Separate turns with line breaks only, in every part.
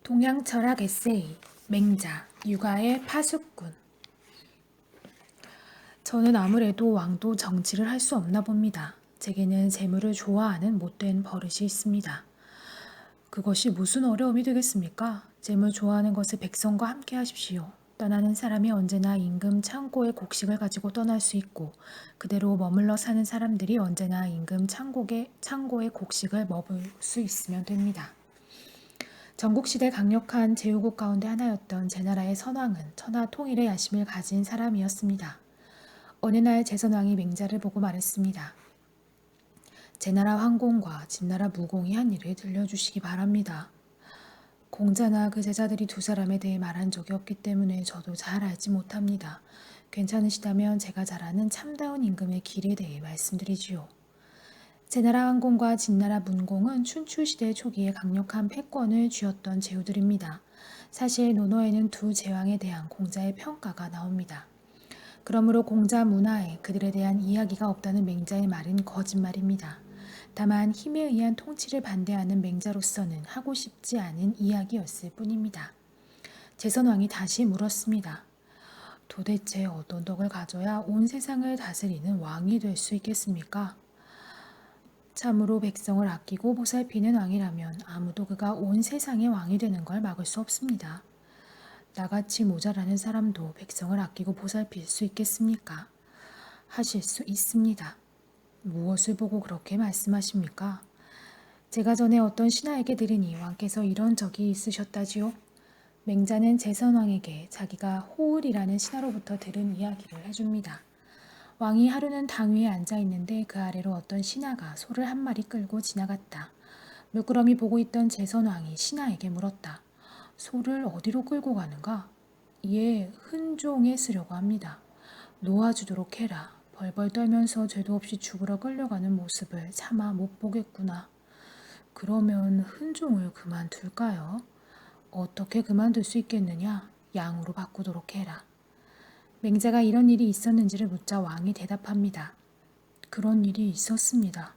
동양 철학 에세이 맹자 육아의 파수꾼. 저는 아무래도 왕도 정치를 할 수 없나 봅니다. 제게는 재물을 좋아하는 못된 버릇이 있습니다. 그것이 무슨 어려움이 되겠습니까? 재물 좋아하는 것을 백성과 함께 하십시오. 떠나는 사람이 언제나 임금 창고의 곡식을 가지고 떠날 수 있고 그대로 머물러 사는 사람들이 언제나 임금 창고의 곡식을 먹을 수 있으면 됩니다. 전국시대 강력한 제후국 가운데 하나였던 제나라의 선왕은 천하 통일의 야심을 가진 사람이었습니다. 어느 날 제선왕이 맹자를 보고 말했습니다. 제나라 황공과 진나라 무공이 한 일을 들려주시기 바랍니다. 공자나 그 제자들이 두 사람에 대해 말한 적이 없기 때문에 저도 잘 알지 못합니다. 괜찮으시다면 제가 잘 아는 참다운 임금의 길에 대해 말씀드리지요. 제나라 황공과 진나라 문공은 춘추시대 초기에 강력한 패권을 쥐었던 제후들입니다. 사실 논어에는 두 제왕에 대한 공자의 평가가 나옵니다. 그러므로 공자 문화에 그들에 대한 이야기가 없다는 맹자의 말은 거짓말입니다. 다만 힘에 의한 통치를 반대하는 맹자로서는 하고 싶지 않은 이야기였을 뿐입니다. 제선왕이 다시 물었습니다. 도대체 어떤 덕을 가져야 온 세상을 다스리는 왕이 될 수 있겠습니까? 참으로 백성을 아끼고 보살피는 왕이라면 아무도 그가 온 세상의 왕이 되는 걸 막을 수 없습니다. 나같이 모자라는 사람도 백성을 아끼고 보살필 수 있겠습니까? 하실 수 있습니다. 무엇을 보고 그렇게 말씀하십니까? 제가 전에 어떤 신하에게 들으니 왕께서 이런 적이 있으셨다지요. 맹자는 제선왕에게 자기가 호을이라는 신하로부터 들은 이야기를 해줍니다. 왕이 하루는 당 위에 앉아 있는데 그 아래로 어떤 신하가 소를 한 마리 끌고 지나갔다. 물끄러미 보고 있던 제선왕이 신하에게 물었다. 소를 어디로 끌고 가는가? 이에 흔종에 쓰려고 합니다. 놓아주도록 해라. 벌벌 떨면서 죄도 없이 죽으러 끌려가는 모습을 차마 못 보겠구나. 그러면 흔종을 그만둘까요? 어떻게 그만둘 수 있겠느냐? 양으로 바꾸도록 해라. 맹자가 이런 일이 있었는지를 묻자 왕이 대답합니다. 그런 일이 있었습니다.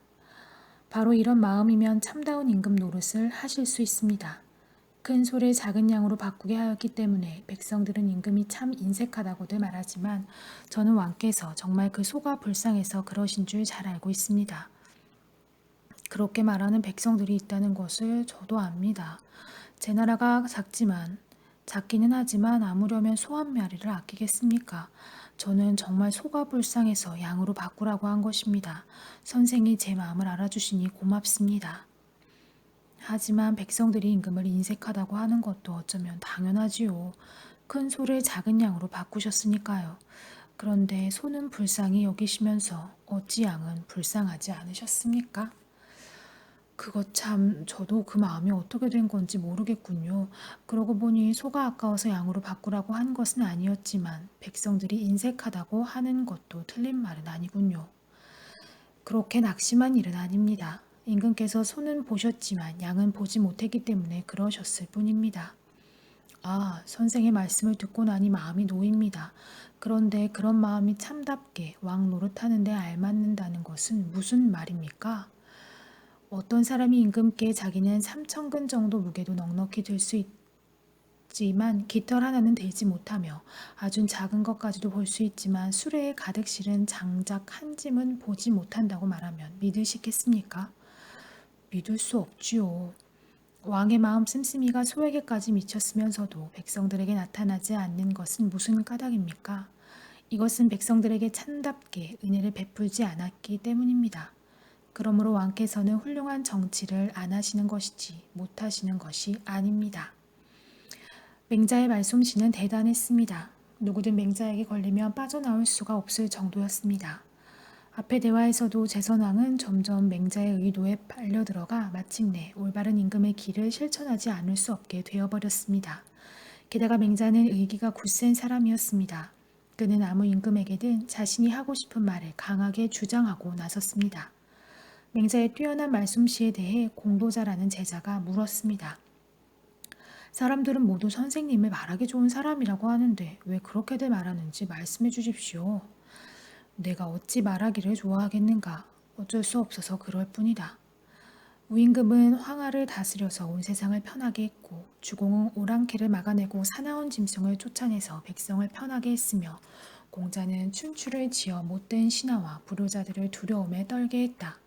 바로 이런 마음이면 참다운 임금 노릇을 하실 수 있습니다. 큰 소를 작은 양으로 바꾸게 하였기 때문에 백성들은 임금이 참 인색하다고들 말하지만 저는 왕께서 정말 그 소가 불쌍해서 그러신 줄 잘 알고 있습니다. 그렇게 말하는 백성들이 있다는 것을 저도 압니다. 제 나라가 작기는 하지만 아무려면 소 한 마리를 아끼겠습니까? 저는 정말 소가 불쌍해서 양으로 바꾸라고 한 것입니다. 선생이 제 마음을 알아주시니 고맙습니다. 하지만 백성들이 임금을 인색하다고 하는 것도 어쩌면 당연하지요. 큰 소를 작은 양으로 바꾸셨으니까요. 그런데 소는 불쌍히 여기시면서 어찌 양은 불쌍하지 않으셨습니까? 그것 참 저도 그 마음이 어떻게 된 건지 모르겠군요. 그러고 보니 소가 아까워서 양으로 바꾸라고 한 것은 아니었지만 백성들이 인색하다고 하는 것도 틀린 말은 아니군요. 그렇게 낙심한 일은 아닙니다. 임금께서 소는 보셨지만 양은 보지 못했기 때문에 그러셨을 뿐입니다. 아, 선생의 말씀을 듣고 나니 마음이 놓입니다. 그런데 그런 마음이 참답게 왕 노릇하는 데 알맞는다는 것은 무슨 말입니까? 어떤 사람이 임금께 자기는 3천근 정도 무게도 넉넉히 들 수 있지만 깃털 하나는 들지 못하며 아주 작은 것까지도 볼 수 있지만 수레에 가득 실은 장작 한 짐은 보지 못한다고 말하면 믿으시겠습니까? 믿을 수 없지요. 왕의 마음 씀씀이가 소에게까지 미쳤으면서도 백성들에게 나타나지 않는 것은 무슨 까닭입니까? 이것은 백성들에게 참답게 은혜를 베풀지 않았기 때문입니다. 그러므로 왕께서는 훌륭한 정치를 안 하시는 것이지 못 하시는 것이 아닙니다. 맹자의 말솜씨는 대단했습니다. 누구든 맹자에게 걸리면 빠져나올 수가 없을 정도였습니다. 앞의 대화에서도 제선왕은 점점 맹자의 의도에 빨려들어가 마침내 올바른 임금의 길을 실천하지 않을 수 없게 되어버렸습니다. 게다가 맹자는 의기가 굳센 사람이었습니다. 그는 아무 임금에게든 자신이 하고 싶은 말을 강하게 주장하고 나섰습니다. 맹자의 뛰어난 말솜씨에 대해 공도자라는 제자가 물었습니다. 사람들은 모두 선생님을 말하기 좋은 사람이라고 하는데 왜 그렇게들 말하는지 말씀해 주십시오. 내가 어찌 말하기를 좋아하겠는가. 어쩔 수 없어서 그럴 뿐이다. 우임금은 황하를 다스려서 온 세상을 편하게 했고 주공은 오랑캐를 막아내고 사나운 짐승을 쫓아내서 백성을 편하게 했으며 공자는 춘추를 지어 못된 신하와 불효자들을 두려움에 떨게 했다.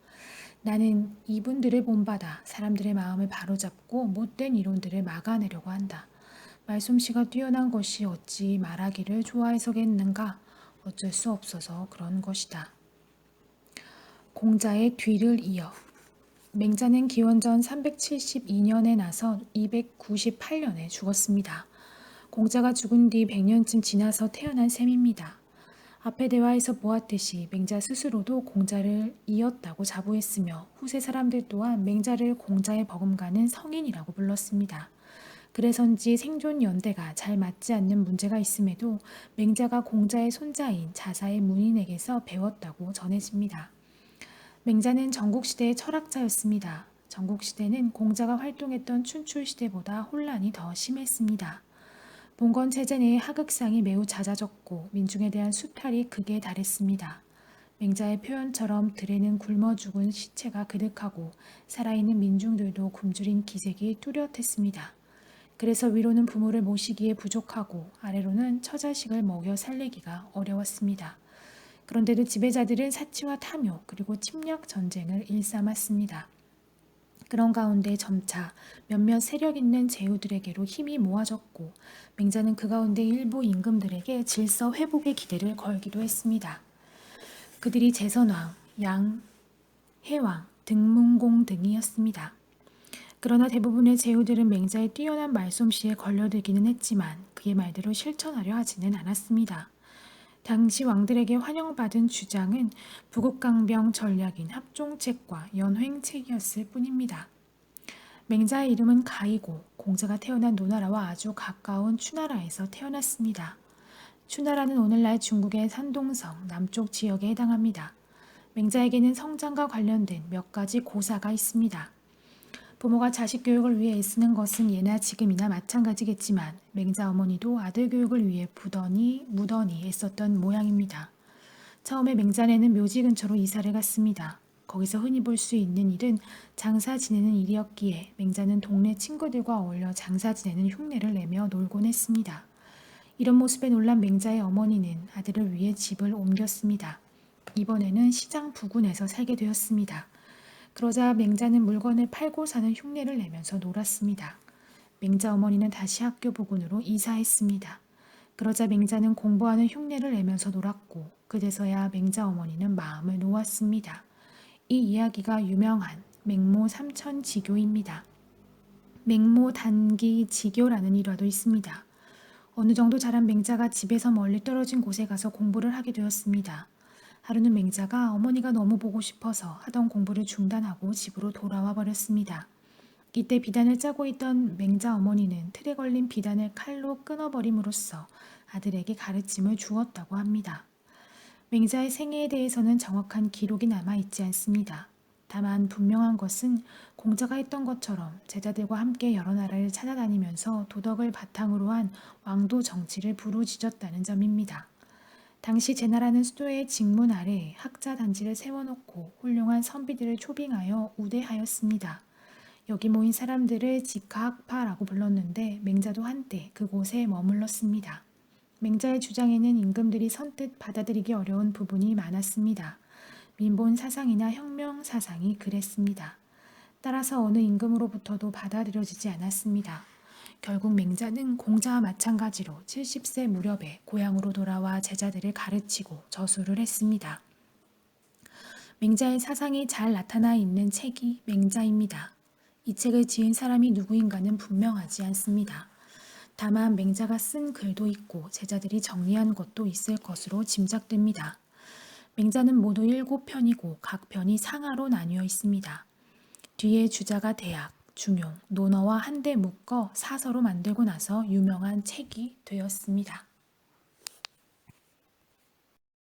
나는 이분들을 본받아 사람들의 마음을 바로잡고 못된 이론들을 막아내려고 한다. 말솜씨가 뛰어난 것이 어찌 말하기를 좋아해서겠는가? 어쩔 수 없어서 그런 것이다. 공자의 뒤를 이어 맹자는 기원전 372년에 나서 298년에 죽었습니다. 공자가 죽은 뒤 100년쯤 지나서 태어난 셈입니다. 앞의 대화에서 보았듯이 맹자 스스로도 공자를 이었다고 자부했으며 후세 사람들 또한 맹자를 공자의 버금가는 성인이라고 불렀습니다. 그래서인지 생존 연대가 잘 맞지 않는 문제가 있음에도 맹자가 공자의 손자인 자사의 문인에게서 배웠다고 전해집니다. 맹자는 전국시대의 철학자였습니다. 전국시대는 공자가 활동했던 춘추시대보다 혼란이 더 심했습니다. 봉건 체제 내의 하극상이 매우 잦아졌고 민중에 대한 수탈이 극에 달했습니다. 맹자의 표현처럼 들에는 굶어 죽은 시체가 그득하고 살아있는 민중들도 굶주린 기색이 뚜렷했습니다. 그래서 위로는 부모를 모시기에 부족하고 아래로는 처자식을 먹여 살리기가 어려웠습니다. 그런데도 지배자들은 사치와 탐욕 그리고 침략 전쟁을 일삼았습니다. 그런 가운데 점차 몇몇 세력 있는 제후들에게로 힘이 모아졌고 맹자는 그 가운데 일부 임금들에게 질서 회복의 기대를 걸기도 했습니다. 그들이 재선왕, 양해왕, 등문공 등이었습니다. 그러나 대부분의 제후들은 맹자의 뛰어난 말솜씨에 걸려들기는 했지만 그의 말대로 실천하려 하지는 않았습니다. 당시 왕들에게 환영받은 주장은 부국강병 전략인 합종책과 연횡책이었을 뿐입니다. 맹자의 이름은 가이고 공자가 태어난 노나라와 아주 가까운 추나라에서 태어났습니다. 추나라는 오늘날 중국의 산동성 남쪽 지역에 해당합니다. 맹자에게는 성장과 관련된 몇 가지 고사가 있습니다. 부모가 자식 교육을 위해 애쓰는 것은 예나 지금이나 마찬가지겠지만 맹자 어머니도 아들 교육을 위해 무던히 애썼던 모양입니다. 처음에 맹자네는 묘지 근처로 이사를 갔습니다. 거기서 흔히 볼 수 있는 일은 장사 지내는 일이었기에 맹자는 동네 친구들과 어울려 장사 지내는 흉내를 내며 놀곤 했습니다. 이런 모습에 놀란 맹자의 어머니는 아들을 위해 집을 옮겼습니다. 이번에는 시장 부근에서 살게 되었습니다. 그러자 맹자는 물건을 팔고 사는 흉내를 내면서 놀았습니다. 맹자 어머니는 다시 학교 부근으로 이사했습니다. 그러자 맹자는 공부하는 흉내를 내면서 놀았고 그제서야 맹자 어머니는 마음을 놓았습니다. 이 이야기가 유명한 맹모 삼천지교입니다. 맹모 단기 지교라는 일화도 있습니다. 어느 정도 자란 맹자가 집에서 멀리 떨어진 곳에 가서 공부를 하게 되었습니다. 하루는 맹자가 어머니가 너무 보고 싶어서 하던 공부를 중단하고 집으로 돌아와 버렸습니다. 이때 비단을 짜고 있던 맹자 어머니는 틀에 걸린 비단을 칼로 끊어버림으로써 아들에게 가르침을 주었다고 합니다. 맹자의 생애에 대해서는 정확한 기록이 남아있지 않습니다. 다만 분명한 것은 공자가 했던 것처럼 제자들과 함께 여러 나라를 찾아다니면서 도덕을 바탕으로 한 왕도 정치를 부르짖었다는 점입니다. 당시 제나라는 수도의 직문 아래에 학자 단지를 세워놓고 훌륭한 선비들을 초빙하여 우대하였습니다. 여기 모인 사람들을 직하학파라고 불렀는데 맹자도 한때 그곳에 머물렀습니다. 맹자의 주장에는 임금들이 선뜻 받아들이기 어려운 부분이 많았습니다. 민본 사상이나 혁명 사상이 그랬습니다. 따라서 어느 임금으로부터도 받아들여지지 않았습니다. 결국 맹자는 공자와 마찬가지로 70세 무렵에 고향으로 돌아와 제자들을 가르치고 저술을 했습니다. 맹자의 사상이 잘 나타나 있는 책이 맹자입니다. 이 책을 지은 사람이 누구인가는 분명하지 않습니다. 다만 맹자가 쓴 글도 있고 제자들이 정리한 것도 있을 것으로 짐작됩니다. 맹자는 모두 7편이고 각 편이 상하로 나뉘어 있습니다. 뒤에 주자가 대학, 중용, 논어와 한데 묶어 사서로 만들고 나서 유명한 책이 되었습니다.